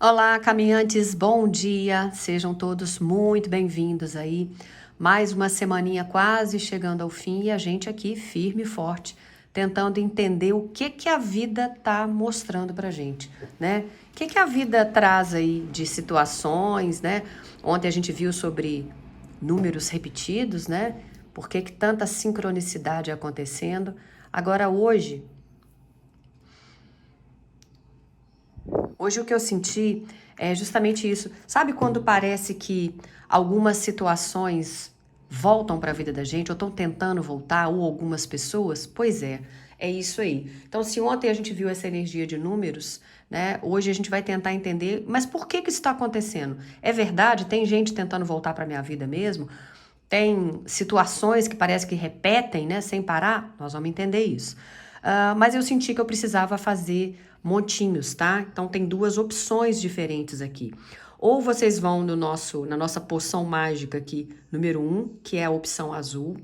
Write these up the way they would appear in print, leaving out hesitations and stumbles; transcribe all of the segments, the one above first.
Olá, caminhantes, bom dia. Sejam todos muito bem-vindos aí. Mais uma semaninha quase chegando ao fim e a gente aqui firme e forte, tentando entender o que a vida tá mostrando pra gente, né? O que a vida traz aí de situações, né? Ontem a gente viu sobre números repetidos, né? Por que tanta sincronicidade acontecendo? Agora hoje o que eu senti é justamente isso. Sabe quando parece que algumas situações voltam para a vida da gente, ou estão tentando voltar, ou algumas pessoas? Pois é isso aí. Então, se ontem a gente viu essa energia de números, né? Hoje a gente vai tentar entender, mas por que isso está acontecendo? É verdade? Tem gente tentando voltar para minha vida mesmo? Tem situações que parece que repetem, né, sem parar? Nós vamos entender isso. Mas eu senti que eu precisava fazer montinhos, tá? Então tem duas opções diferentes aqui. Ou vocês vão na nossa poção mágica aqui, número 1, que é a opção azul,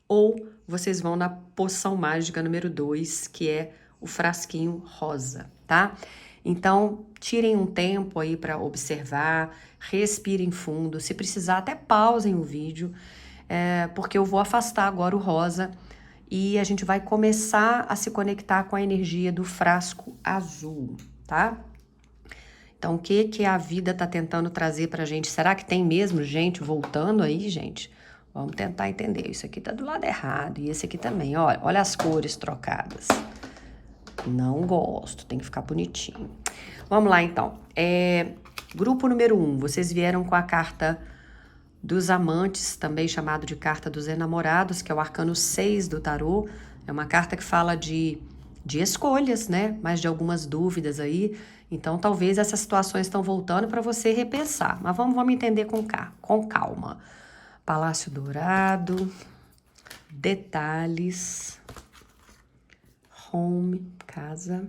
ou vocês vão na poção mágica número 2, que é o frasquinho rosa, tá? Então, tirem um tempo aí para observar, respirem fundo, se precisar até pausem o vídeo, porque eu vou afastar agora o rosa e a gente vai começar a se conectar com a energia do frasco azul, tá? Então, o que a vida tá tentando trazer pra gente? Será que tem mesmo gente voltando aí, gente? Vamos tentar entender. Isso aqui tá do lado errado e esse aqui também. Olha as cores trocadas. Não gosto, tem que ficar bonitinho. Vamos lá, então. Grupo número 1, vocês vieram com a carta dos amantes, também chamado de carta dos enamorados, que é o arcano 6 do tarô. É uma carta que fala de escolhas, né? Mas de algumas dúvidas aí. Então, talvez essas situações estão voltando para você repensar. Mas vamos entender com calma. Palácio Dourado, detalhes, home, casa,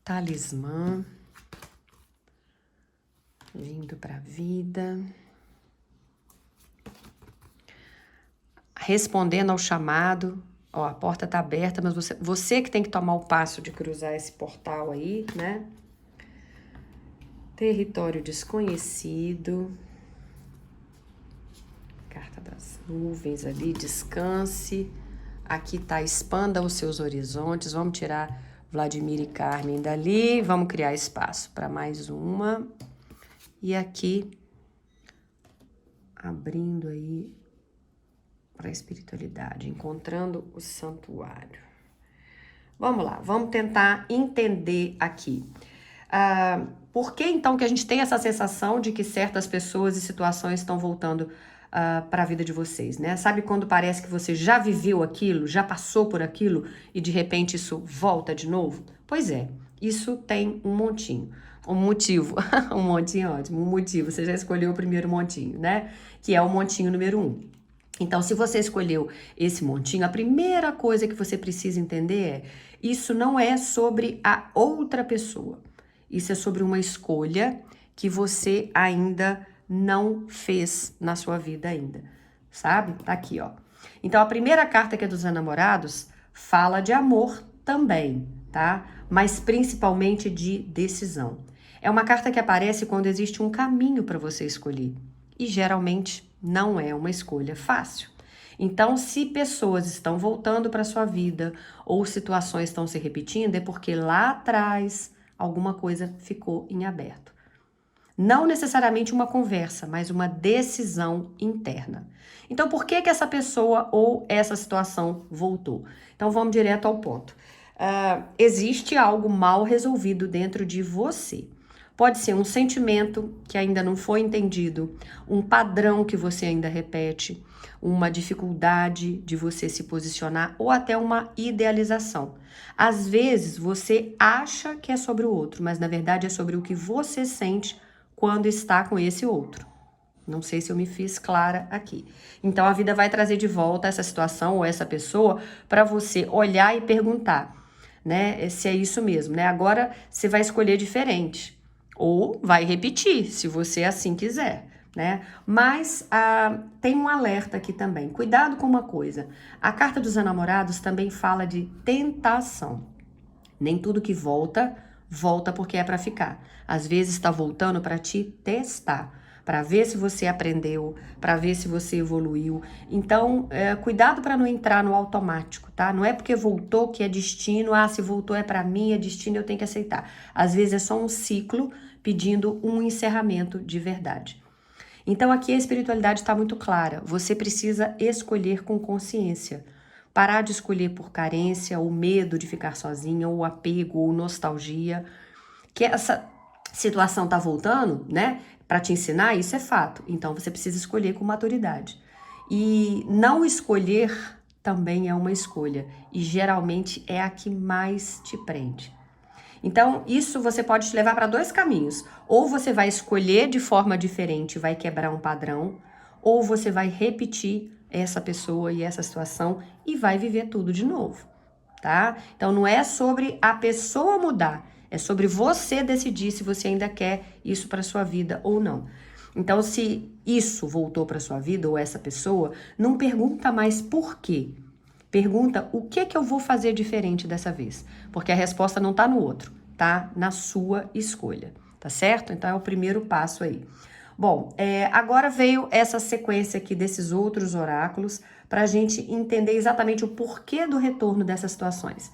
talismã, vindo para a vida, respondendo ao chamado. Ó, a porta tá aberta, mas você que tem que tomar o passo de cruzar esse portal aí, né? Território desconhecido. Carta das nuvens ali, descanse. Aqui tá, expanda os seus horizontes. Vamos tirar Vladimir e Carmen dali. Vamos criar espaço para mais uma. E aqui, abrindo aí para a espiritualidade, encontrando o santuário. Vamos lá, vamos tentar entender aqui. Por que então que a gente tem essa sensação de que certas pessoas e situações estão voltando para a vida de vocês, né? Sabe quando parece que você já viveu aquilo, já passou por aquilo e de repente isso volta de novo? Pois é, isso tem um montinho. Um motivo, um montinho ótimo, um motivo, você já escolheu o primeiro montinho, né? Que é o montinho número 1. Então, se você escolheu esse montinho, a primeira coisa que você precisa entender é: isso não é sobre a outra pessoa. Isso é sobre uma escolha que você ainda não fez na sua vida ainda, sabe? Tá aqui, ó. Então, a primeira carta, que é dos enamorados, fala de amor também, tá? Mas principalmente de decisão. É uma carta que aparece quando existe um caminho para você escolher. E geralmente não é uma escolha fácil. Então, se pessoas estão voltando para sua vida ou situações estão se repetindo, é porque lá atrás alguma coisa ficou em aberto. Não necessariamente uma conversa, mas uma decisão interna. Então, por que essa pessoa ou essa situação voltou? Então, vamos direto ao ponto. Existe algo mal resolvido dentro de você. Pode ser um sentimento que ainda não foi entendido, um padrão que você ainda repete, uma dificuldade de você se posicionar ou até uma idealização. Às vezes você acha que é sobre o outro, mas na verdade é sobre o que você sente quando está com esse outro. Não sei se eu me fiz clara aqui. Então a vida vai trazer de volta essa situação ou essa pessoa para você olhar e perguntar, né? Se é isso mesmo, né? Agora você vai escolher diferente. Ou vai repetir, se você assim quiser, né? Mas tem um alerta aqui também. Cuidado com uma coisa. A carta dos enamorados também fala de tentação. Nem tudo que volta, volta porque é para ficar. Às vezes está voltando para te testar, para ver se você aprendeu, para ver se você evoluiu. Então, cuidado para não entrar no automático, tá? Não é porque voltou que é destino, se voltou é para mim, é destino, eu tenho que aceitar. Às vezes é só um ciclo pedindo um encerramento de verdade. Então, aqui a espiritualidade está muito clara. Você precisa escolher com consciência. Parar de escolher por carência, ou medo de ficar sozinha, ou apego, ou nostalgia. Que essa situação tá voltando, né? Para te ensinar, isso é fato. Então, você precisa escolher com maturidade. E não escolher também é uma escolha. E geralmente é a que mais te prende. Então, isso você pode te levar para dois caminhos. Ou você vai escolher de forma diferente, vai quebrar um padrão, ou você vai repetir essa pessoa e essa situação e vai viver tudo de novo, tá? Então, não é sobre a pessoa mudar, é sobre você decidir se você ainda quer isso para sua vida ou não. Então, se isso voltou para sua vida ou essa pessoa, não pergunta mais por quê. Pergunta o que eu vou fazer diferente dessa vez, porque a resposta não tá no outro, tá na sua escolha, tá certo? Então é o primeiro passo aí. Bom, agora veio essa sequência aqui desses outros oráculos para a gente entender exatamente o porquê do retorno dessas situações,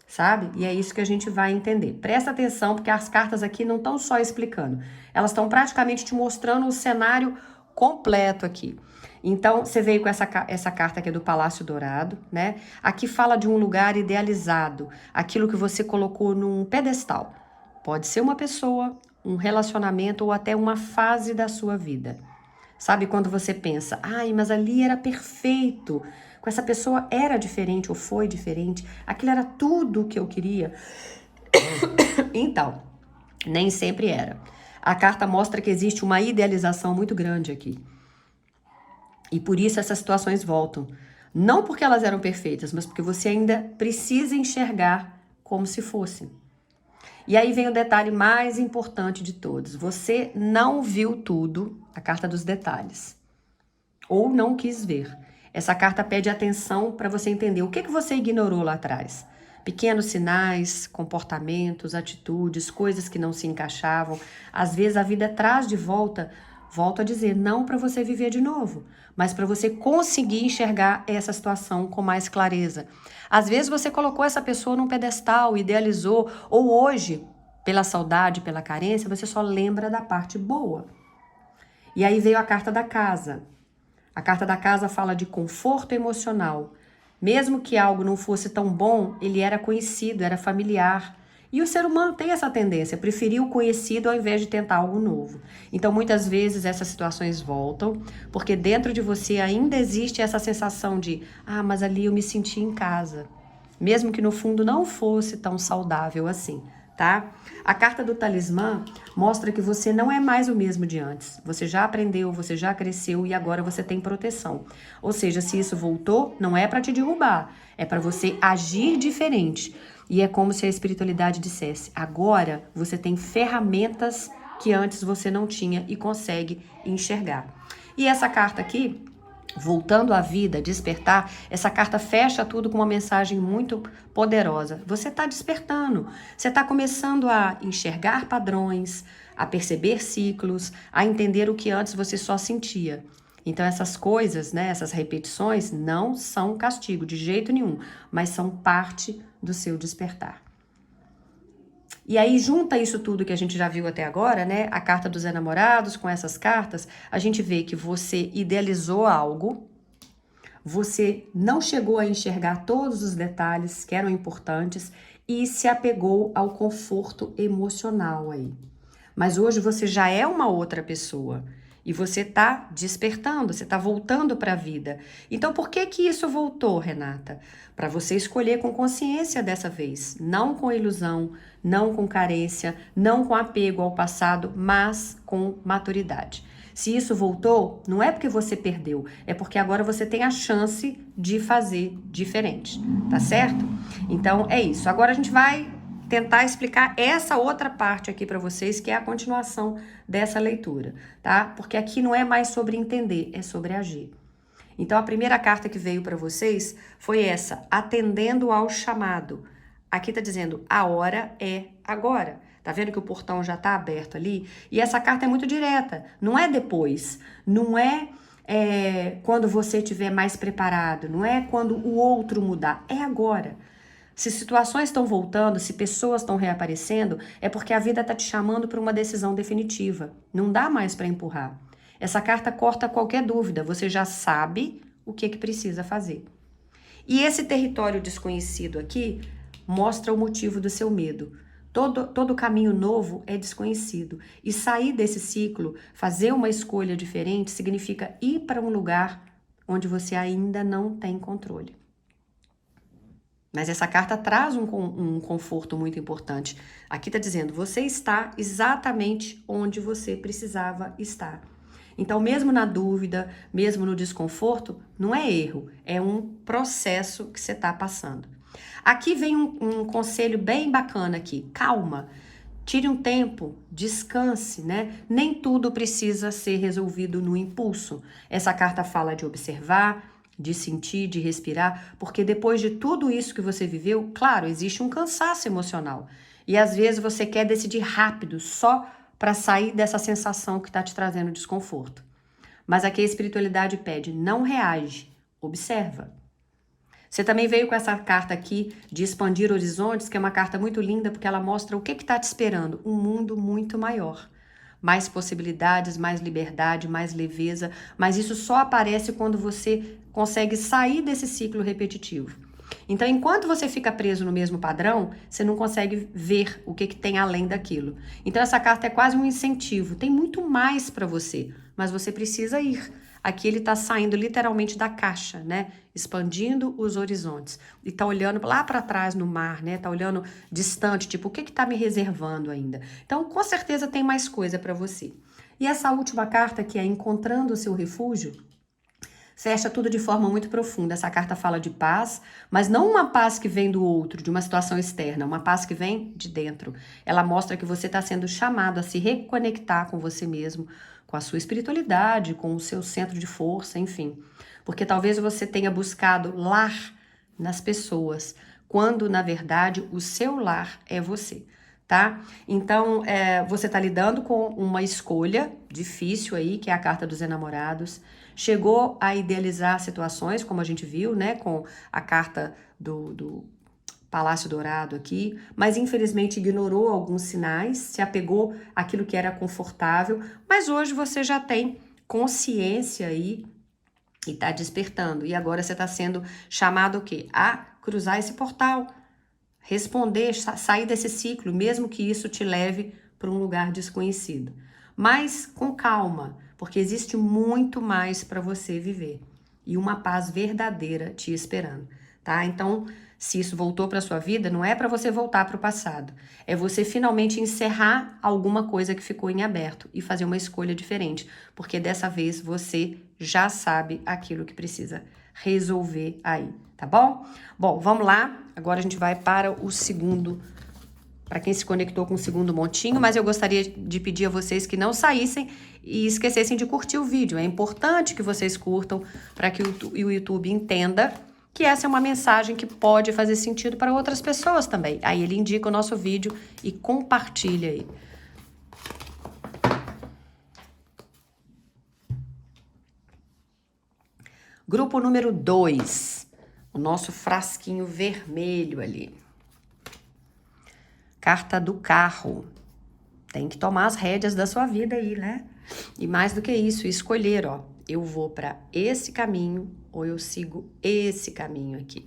sabe? E é isso que a gente vai entender. Presta atenção, porque as cartas aqui não estão só explicando, elas estão praticamente te mostrando o cenário completo aqui. Então, você veio com essa carta aqui do Palácio Dourado, né? Aqui fala de um lugar idealizado, aquilo que você colocou num pedestal. Pode ser uma pessoa, um relacionamento ou até uma fase da sua vida. Sabe quando você pensa, mas ali era perfeito, com essa pessoa era diferente ou foi diferente, aquilo era tudo o que eu queria. Então, nem sempre era. A carta mostra que existe uma idealização muito grande aqui. E por isso essas situações voltam. Não porque elas eram perfeitas, mas porque você ainda precisa enxergar como se fossem. E aí vem o detalhe mais importante de todos. Você não viu tudo, a carta dos detalhes. Ou não quis ver. Essa carta pede atenção para você entender o que você ignorou lá atrás. Pequenos sinais, comportamentos, atitudes, coisas que não se encaixavam. Às vezes a vida traz de volta, volto a dizer, não para você viver de novo, mas para você conseguir enxergar essa situação com mais clareza. Às vezes você colocou essa pessoa num pedestal, idealizou, ou hoje, pela saudade, pela carência, você só lembra da parte boa. E aí veio a carta da casa. A carta da casa fala de conforto emocional. Mesmo que algo não fosse tão bom, ele era conhecido, era familiar. E o ser humano tem essa tendência, preferir o conhecido ao invés de tentar algo novo. Então, muitas vezes essas situações voltam, porque dentro de você ainda existe essa sensação de, mas ali eu me senti em casa. Mesmo que no fundo não fosse tão saudável assim, tá? A carta do talismã mostra que você não é mais o mesmo de antes. Você já aprendeu, você já cresceu e agora você tem proteção. Ou seja, se isso voltou, não é para te derrubar, é para você agir diferente. E é como se a espiritualidade dissesse, agora você tem ferramentas que antes você não tinha e consegue enxergar. E essa carta aqui, voltando à vida, despertar, essa carta fecha tudo com uma mensagem muito poderosa. Você está despertando, você está começando a enxergar padrões, a perceber ciclos, a entender o que antes você só sentia. Então essas coisas, né, essas repetições não são castigo de jeito nenhum, mas são parte do seu despertar. E aí junta isso tudo que a gente já viu até agora, né? A carta dos enamorados com essas cartas, a gente vê que você idealizou algo, você não chegou a enxergar todos os detalhes que eram importantes e se apegou ao conforto emocional aí. Mas hoje você já é uma outra pessoa. E você está despertando, você está voltando para a vida. Então, por que isso voltou, Renata? Para você escolher com consciência dessa vez. Não com ilusão, não com carência, não com apego ao passado, mas com maturidade. Se isso voltou, não é porque você perdeu, é porque agora você tem a chance de fazer diferente, tá certo? Então, é isso. Agora a gente vai tentar explicar essa outra parte aqui para vocês, que é a continuação dessa leitura, tá? Porque aqui não é mais sobre entender, é sobre agir. Então, a primeira carta que veio para vocês foi essa, atendendo ao chamado. Aqui tá dizendo, a hora é agora. Tá vendo que o portão já tá aberto ali? E essa carta é muito direta. Não é depois. Não é, quando você estiver mais preparado. Não é quando o outro mudar. É agora. Se situações estão voltando, se pessoas estão reaparecendo, é porque a vida tá te chamando para uma decisão definitiva. Não dá mais para empurrar. Essa carta corta qualquer dúvida. Você já sabe o que precisa fazer. E esse território desconhecido aqui mostra o motivo do seu medo. Todo caminho novo é desconhecido. E sair desse ciclo, fazer uma escolha diferente, significa ir para um lugar onde você ainda não tem controle. Mas essa carta traz um conforto muito importante. Aqui está dizendo, você está exatamente onde você precisava estar. Então, mesmo na dúvida, mesmo no desconforto, não é erro, é um processo que você está passando. Aqui vem um conselho bem bacana aqui, calma, tire um tempo, descanse, né? Nem tudo precisa ser resolvido no impulso. Essa carta fala de observar, de sentir, de respirar, porque depois de tudo isso que você viveu, claro, existe um cansaço emocional. E às vezes você quer decidir rápido, só para sair dessa sensação que está te trazendo desconforto. Mas aqui a espiritualidade pede, não reage, observa. Você também veio com essa carta aqui de expandir horizontes, que é uma carta muito linda, porque ela mostra o que está te esperando, um mundo muito maior. Mais possibilidades, mais liberdade, mais leveza, mas isso só aparece quando você consegue sair desse ciclo repetitivo. Então, enquanto você fica preso no mesmo padrão, você não consegue ver o que tem além daquilo. Então, essa carta é quase um incentivo. Tem muito mais para você, mas você precisa ir. Aqui ele está saindo literalmente da caixa, né? Expandindo os horizontes. E tá olhando lá para trás no mar, né? Tá olhando distante, tipo, o que tá me reservando ainda? Então, com certeza tem mais coisa para você. E essa última carta, que é Encontrando o Seu Refúgio, fecha tudo de forma muito profunda. Essa carta fala de paz, mas não uma paz que vem do outro, de uma situação externa, uma paz que vem de dentro. Ela mostra que você está sendo chamado a se reconectar com você mesmo, com a sua espiritualidade, com o seu centro de força, enfim. Porque talvez você tenha buscado lar nas pessoas, quando na verdade o seu lar é você. Tá? Então, você tá lidando com uma escolha difícil aí, que é a carta dos enamorados. Chegou a idealizar situações, como a gente viu, né? Com a carta do Palácio Dourado aqui, mas infelizmente ignorou alguns sinais, se apegou àquilo que era confortável, mas hoje você já tem consciência aí e tá despertando. E agora você tá sendo chamado o quê? A cruzar esse portal. Responder, sair desse ciclo, mesmo que isso te leve para um lugar desconhecido. Mas com calma, porque existe muito mais para você viver e uma paz verdadeira te esperando, tá? Então, se isso voltou para sua vida, não é para você voltar para o passado, é você finalmente encerrar alguma coisa que ficou em aberto e fazer uma escolha diferente, porque dessa vez você já sabe aquilo que precisa resolver aí, tá bom? Bom, vamos lá. Agora a gente vai para o segundo, para quem se conectou com o segundo montinho, mas eu gostaria de pedir a vocês que não saíssem e esquecessem de curtir o vídeo. É importante que vocês curtam para que o YouTube entenda que essa é uma mensagem que pode fazer sentido para outras pessoas também. Aí ele indica o nosso vídeo e compartilha aí. Grupo número 2, o nosso frasquinho vermelho ali. Carta do carro. Tem que tomar as rédeas da sua vida aí, né? E mais do que isso, escolher, ó. Eu vou para esse caminho ou eu sigo esse caminho aqui.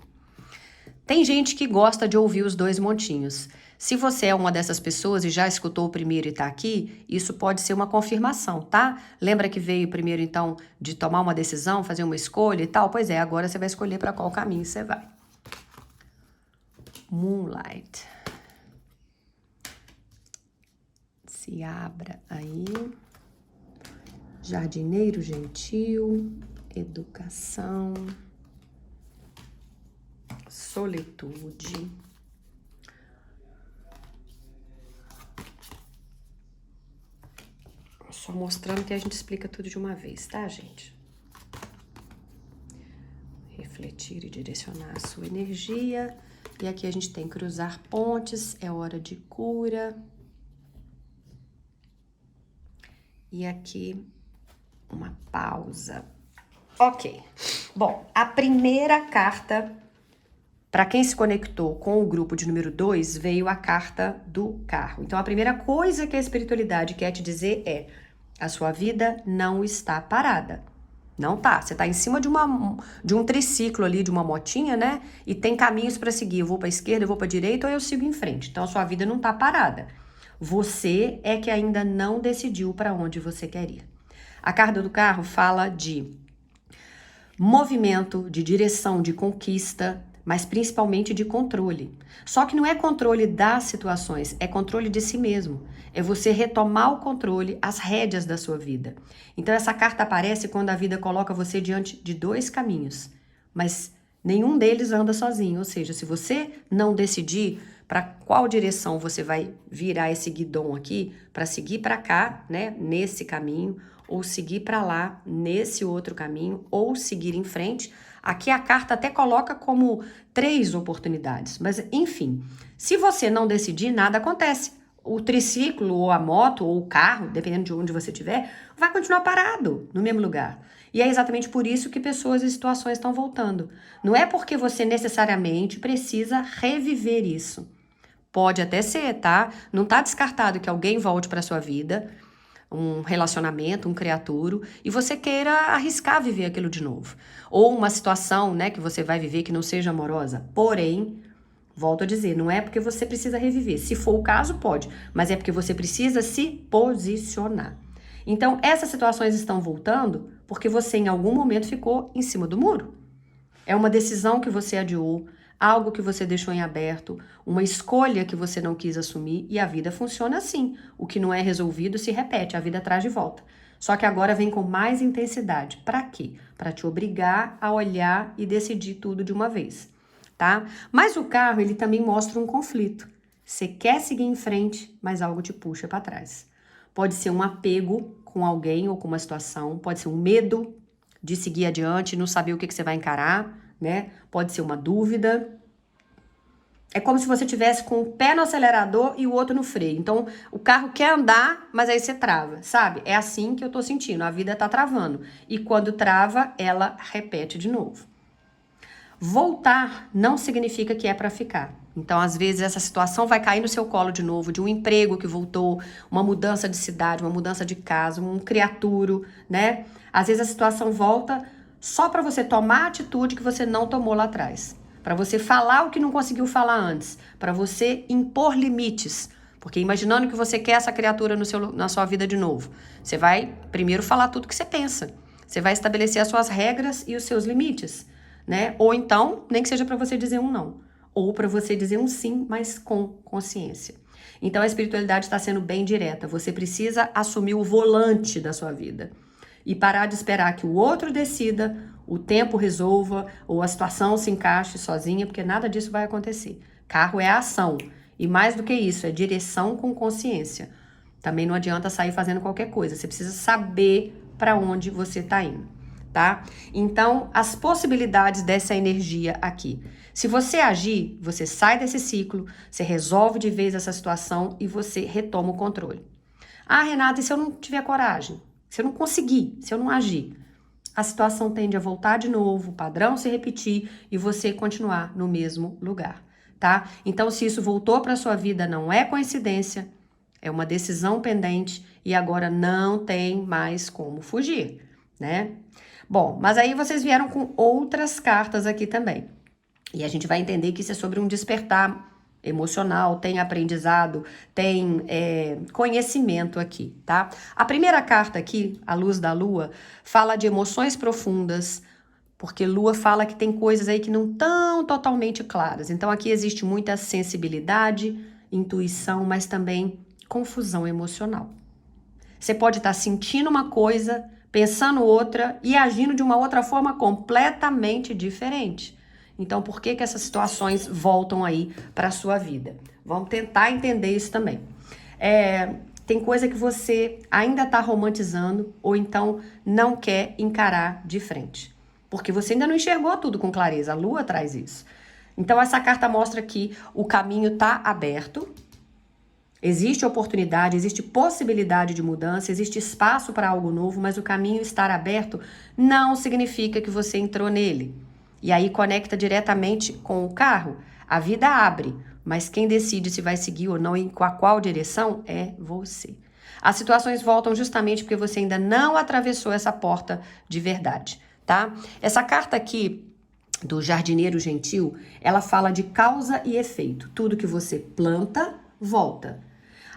Tem gente que gosta de ouvir os dois montinhos. Se você é uma dessas pessoas e já escutou o primeiro e tá aqui, isso pode ser uma confirmação, tá? Lembra que veio primeiro, então, de tomar uma decisão, fazer uma escolha e tal? Pois é, agora você vai escolher para qual caminho você vai. Moonlight. Se abra aí. Jardineiro gentil, educação, solitude. Só mostrando que a gente explica tudo de uma vez, tá, gente? Refletir e direcionar a sua energia E aqui a gente tem cruzar pontes, é hora de cura. E aqui, uma pausa. Ok. Bom, a primeira carta, para quem se conectou com o grupo de número 2, veio a carta do carro. Então, a primeira coisa que a espiritualidade quer te dizer é: a sua vida não está parada. Não tá. Você tá em cima de um triciclo ali, de uma motinha, né? E tem caminhos para seguir. Eu vou para esquerda, eu vou para direita ou eu sigo em frente. Então, a sua vida não tá parada. Você é que ainda não decidiu para onde você quer ir. A carta do carro fala de movimento, de direção, de conquista, mas principalmente de controle. Só que não é controle das situações, é controle de si mesmo. É você retomar o controle, as rédeas da sua vida. Então essa carta aparece quando a vida coloca você diante de dois caminhos, mas nenhum deles anda sozinho. Ou seja, se você não decidir para qual direção você vai virar esse guidão aqui, para seguir para cá, né, nesse caminho, ou seguir para lá, nesse outro caminho, ou seguir em frente. Aqui a carta até coloca como 3 oportunidades, mas enfim, se você não decidir, nada acontece. O triciclo, ou a moto, ou o carro, dependendo de onde você estiver, vai continuar parado no mesmo lugar. E é exatamente por isso que pessoas e situações estão voltando. Não é porque você necessariamente precisa reviver isso. Pode até ser, tá? Não tá descartado que alguém volte para sua vida, um relacionamento, um criaturo, e você queira arriscar viver aquilo de novo. Ou uma situação, né, que você vai viver que não seja amorosa. Porém, volto a dizer, não é porque você precisa reviver. Se for o caso, pode, mas é porque você precisa se posicionar. Então, essas situações estão voltando porque você em algum momento ficou em cima do muro. É uma decisão que você adiou, algo que você deixou em aberto, uma escolha que você não quis assumir, e a vida funciona assim. O que não é resolvido se repete, a vida traz de volta. Só que agora vem com mais intensidade. Para quê? Para te obrigar a olhar e decidir tudo de uma vez, tá? Mas o carro, ele também mostra um conflito. Você quer seguir em frente, mas algo te puxa para trás. Pode ser um apego com alguém ou com uma situação, pode ser um medo de seguir adiante, não saber o que você vai encarar, né? Pode ser uma dúvida. É como se você tivesse com o pé no acelerador e o outro no freio. Então, o carro quer andar, mas aí você trava, sabe? É assim que eu tô sentindo, a vida tá travando. E quando trava, ela repete de novo. Voltar não significa que é para ficar. Então, às vezes, essa situação vai cair no seu colo de novo, de um emprego que voltou, uma mudança de cidade, uma mudança de casa, um criaturo, né? Às vezes a situação volta só para você tomar a atitude que você não tomou lá atrás. Para você falar o que não conseguiu falar antes. Para você impor limites. Porque imaginando que você quer essa criatura na sua vida de novo, você vai primeiro falar tudo que você pensa. Você vai estabelecer as suas regras e os seus limites, né? Ou então, nem que seja para você dizer um não. Ou para você dizer um sim, mas com consciência. Então a espiritualidade está sendo bem direta. Você precisa assumir o volante da sua vida. E parar de esperar que o outro decida, o tempo resolva, ou a situação se encaixe sozinha, porque nada disso vai acontecer. Carro é ação. E mais do que isso, é direção com consciência. Também não adianta sair fazendo qualquer coisa. Você precisa saber para onde você está indo, tá? Então, as possibilidades dessa energia aqui. Se você agir, você sai desse ciclo, você resolve de vez essa situação e você retoma o controle. Ah, Renata, e se eu não tiver coragem? Se eu não conseguir, se eu não agir? A situação tende a voltar de novo, o padrão se repetir e você continuar no mesmo lugar, tá? Então, se isso voltou para sua vida, não é coincidência, é uma decisão pendente e agora não tem mais como fugir, né? Bom, mas aí vocês vieram com outras cartas aqui também. E a gente vai entender que isso é sobre um despertar emocional, tem aprendizado, tem conhecimento aqui, tá? A primeira carta aqui, a luz da lua, fala de emoções profundas, porque lua fala que tem coisas aí que não estão totalmente claras. Então aqui existe muita sensibilidade, intuição, mas também confusão emocional. Você pode estar sentindo uma coisa, pensando outra e agindo de uma outra forma completamente diferente. Então, por que essas situações voltam aí para a sua vida? Vamos tentar entender isso também. Tem coisa que você ainda está romantizando ou então não quer encarar de frente. Porque você ainda não enxergou tudo com clareza. A lua traz isso. Então, essa carta mostra que o caminho está aberto, existe oportunidade, existe possibilidade de mudança, existe espaço para algo novo, mas o caminho estar aberto não significa que você entrou nele. E aí conecta diretamente com o carro. A vida abre, mas quem decide se vai seguir ou não e com a qual direção é você. As situações voltam justamente porque você ainda não atravessou essa porta de verdade, tá? Essa carta aqui do Jardineiro Gentil, ela fala de causa e efeito. Tudo que você planta, volta.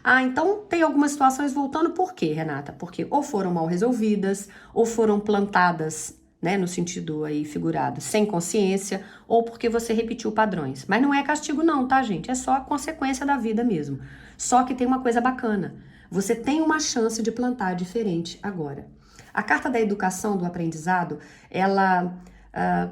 Ah, então tem algumas situações voltando por quê, Renata? Porque ou foram mal resolvidas, ou foram plantadas, né, no sentido aí figurado, sem consciência, ou porque você repetiu padrões. Mas não é castigo não, tá, gente? É só a consequência da vida mesmo. Só que tem uma coisa bacana. Você tem uma chance de plantar diferente agora. A carta da educação, do aprendizado, ela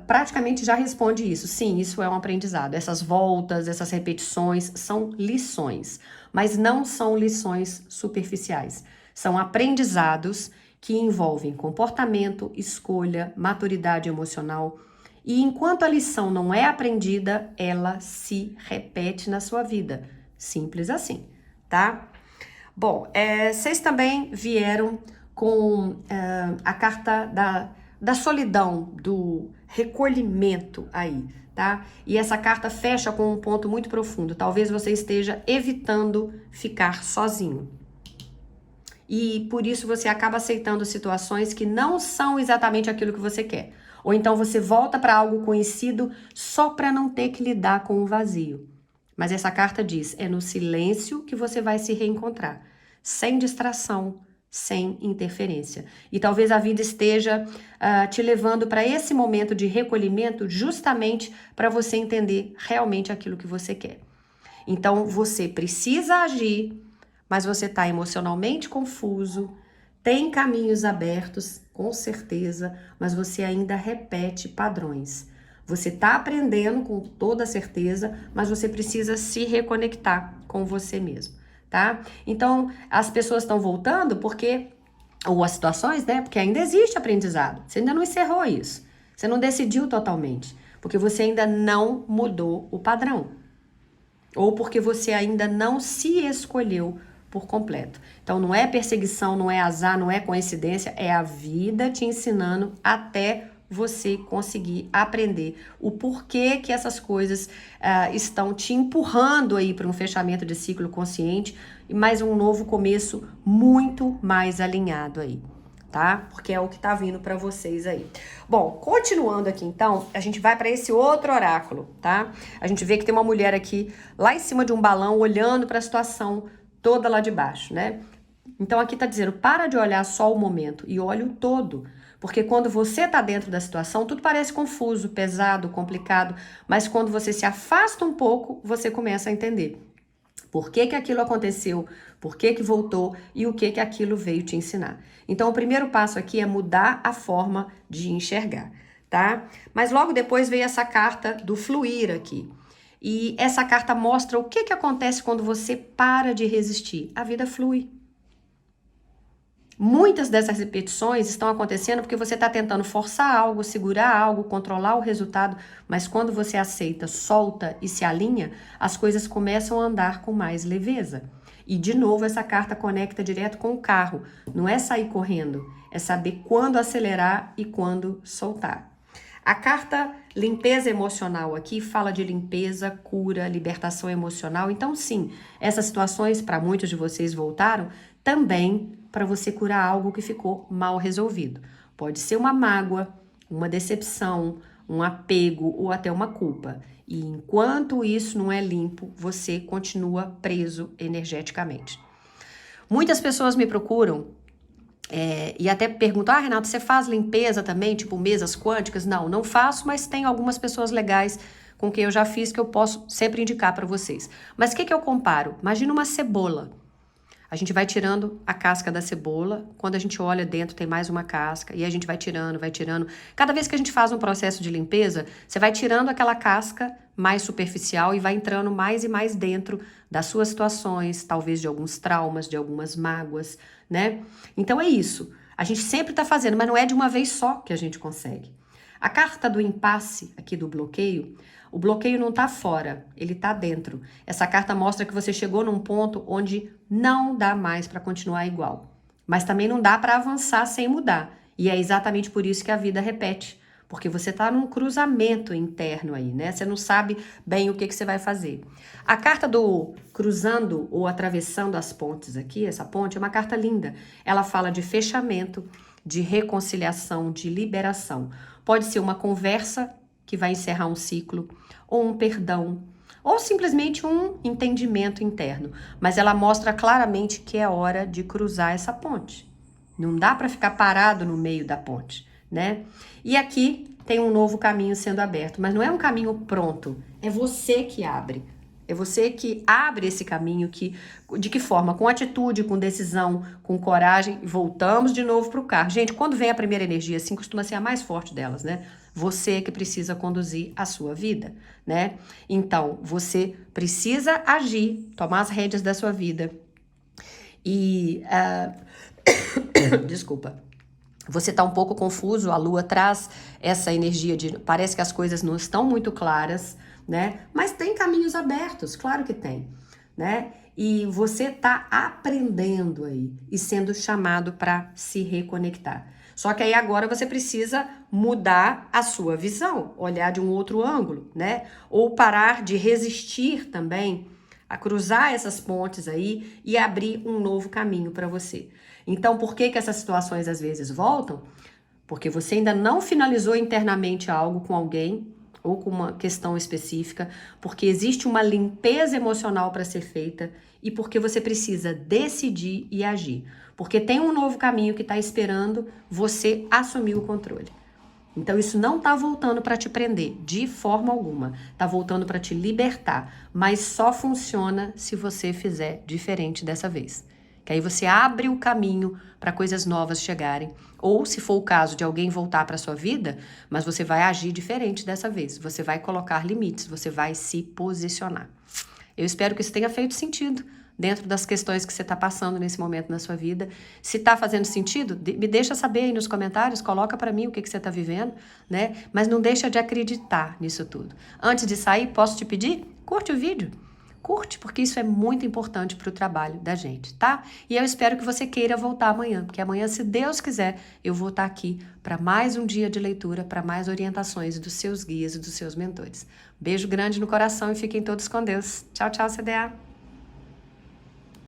praticamente já responde isso. Sim, isso é um aprendizado. Essas voltas, essas repetições são lições, mas não são lições superficiais. São aprendizados que envolvem comportamento, escolha, maturidade emocional. E enquanto a lição não é aprendida, ela se repete na sua vida. Simples assim, tá? Bom, vocês também vieram com a carta da solidão, do recolhimento aí, tá? E essa carta fecha com um ponto muito profundo. Talvez você esteja evitando ficar sozinho. E por isso você acaba aceitando situações que não são exatamente aquilo que você quer. Ou então você volta para algo conhecido só para não ter que lidar com o vazio. Mas essa carta diz, é no silêncio que você vai se reencontrar, sem distração, sem interferência. E talvez a vida esteja te levando para esse momento de recolhimento justamente para você entender realmente aquilo que você quer. Então você precisa agir, mas você está emocionalmente confuso, tem caminhos abertos, com certeza, mas você ainda repete padrões. Você está aprendendo com toda certeza, mas você precisa se reconectar com você mesmo, tá? Então, as pessoas estão voltando porque, ou as situações, né? Porque ainda existe aprendizado. Você ainda não encerrou isso. Você não decidiu totalmente, porque você ainda não mudou o padrão. Ou porque você ainda não se escolheu por completo. Então, não é perseguição, não é azar, não é coincidência, é a vida te ensinando até você conseguir aprender o porquê que essas coisas estão te empurrando aí para um fechamento de ciclo consciente e mais um novo começo muito mais alinhado aí, tá? Porque é o que tá vindo para vocês aí. Bom, continuando aqui então, a gente vai para esse outro oráculo, tá? A gente vê que tem uma mulher aqui lá em cima de um balão olhando para a situação toda lá de baixo, né? Então aqui tá dizendo, para de olhar só o momento e olha o todo. Porque quando você tá dentro da situação, tudo parece confuso, pesado, complicado, mas quando você se afasta um pouco, você começa a entender por que que aquilo aconteceu, por que que voltou e o que que aquilo veio te ensinar. Então o primeiro passo aqui é mudar a forma de enxergar, tá? Mas logo depois veio essa carta do fluir aqui. E essa carta mostra o que que acontece quando você para de resistir. A vida flui. Muitas dessas repetições estão acontecendo porque você está tentando forçar algo, segurar algo, controlar o resultado, mas quando você aceita, solta e se alinha, as coisas começam a andar com mais leveza. E de novo essa carta conecta direto com o carro. Não é sair correndo, é saber quando acelerar e quando soltar. A carta limpeza emocional aqui fala de limpeza, cura, libertação emocional. Então sim, essas situações para muitos de vocês voltaram também para você curar algo que ficou mal resolvido. Pode ser uma mágoa, uma decepção, um apego ou até uma culpa. E enquanto isso não é limpo, você continua preso energeticamente. Muitas pessoas me procuram e até perguntam, Renato, você faz limpeza também, tipo mesas quânticas? Não, não faço, mas tem algumas pessoas legais com quem eu já fiz que eu posso sempre indicar para vocês. Mas o que eu comparo? Imagina uma cebola. A gente vai tirando a casca da cebola, quando a gente olha dentro tem mais uma casca, e a gente vai tirando, vai tirando. Cada vez que a gente faz um processo de limpeza, você vai tirando aquela casca mais superficial e vai entrando mais e mais dentro das suas situações, talvez de alguns traumas, de algumas mágoas, né? Então é isso. A gente sempre tá fazendo, mas não é de uma vez só que a gente consegue. A carta do impasse, aqui do bloqueio, O bloqueio não tá fora, ele tá dentro. Essa carta mostra que você chegou num ponto onde não dá mais para continuar igual. Mas também não dá para avançar sem mudar. E é exatamente por isso que a vida repete. Porque você está num cruzamento interno aí, né? Você não sabe bem o que você vai fazer. A carta do cruzando ou atravessando as pontes aqui, essa ponte, é uma carta linda. Ela fala de fechamento, de reconciliação, de liberação. Pode ser uma conversa que vai encerrar um ciclo, ou um perdão, ou simplesmente um entendimento interno. Mas ela mostra claramente que é hora de cruzar essa ponte. Não dá para ficar parado no meio da ponte, né? E aqui tem um novo caminho sendo aberto, mas não é um caminho pronto, é você que abre. É você que abre esse caminho, de que forma? Com atitude, com decisão, com coragem. Voltamos de novo para o carro. Gente, quando vem a primeira energia, assim, costuma ser a mais forte delas, né? Você que precisa conduzir a sua vida, né? Então, você precisa agir, tomar as rédeas da sua vida. E, desculpa, você tá um pouco confuso, a lua traz essa energia de, parece que as coisas não estão muito claras, né? Mas tem caminhos abertos, claro que tem, né? E você tá aprendendo aí e sendo chamado para se reconectar. Só que aí agora você precisa mudar a sua visão, olhar de um outro ângulo, né? Ou parar de resistir também a cruzar essas pontes aí e abrir um novo caminho para você. Então, por que essas situações às vezes voltam? Porque você ainda não finalizou internamente algo com alguém ou com uma questão específica, porque existe uma limpeza emocional para ser feita e porque você precisa decidir e agir. Porque tem um novo caminho que está esperando você assumir o controle. Então isso não tá voltando para te prender, de forma alguma. Tá voltando para te libertar, mas só funciona se você fizer diferente dessa vez. Que aí você abre o caminho para coisas novas chegarem, ou se for o caso de alguém voltar para sua vida, mas você vai agir diferente dessa vez. Você vai colocar limites, você vai se posicionar. Eu espero que isso tenha feito sentido dentro das questões que você está passando nesse momento na sua vida. Se está fazendo sentido, me deixa saber aí nos comentários, coloca para mim o que você está vivendo, né? Mas não deixa de acreditar nisso tudo. Antes de sair, posso te pedir? Curte o vídeo. Curte, porque isso é muito importante para o trabalho da gente, tá? E eu espero que você queira voltar amanhã, porque amanhã, se Deus quiser, eu vou estar aqui para mais um dia de leitura, para mais orientações dos seus guias e dos seus mentores. Beijo grande no coração e fiquem todos com Deus. Tchau, tchau, CDA!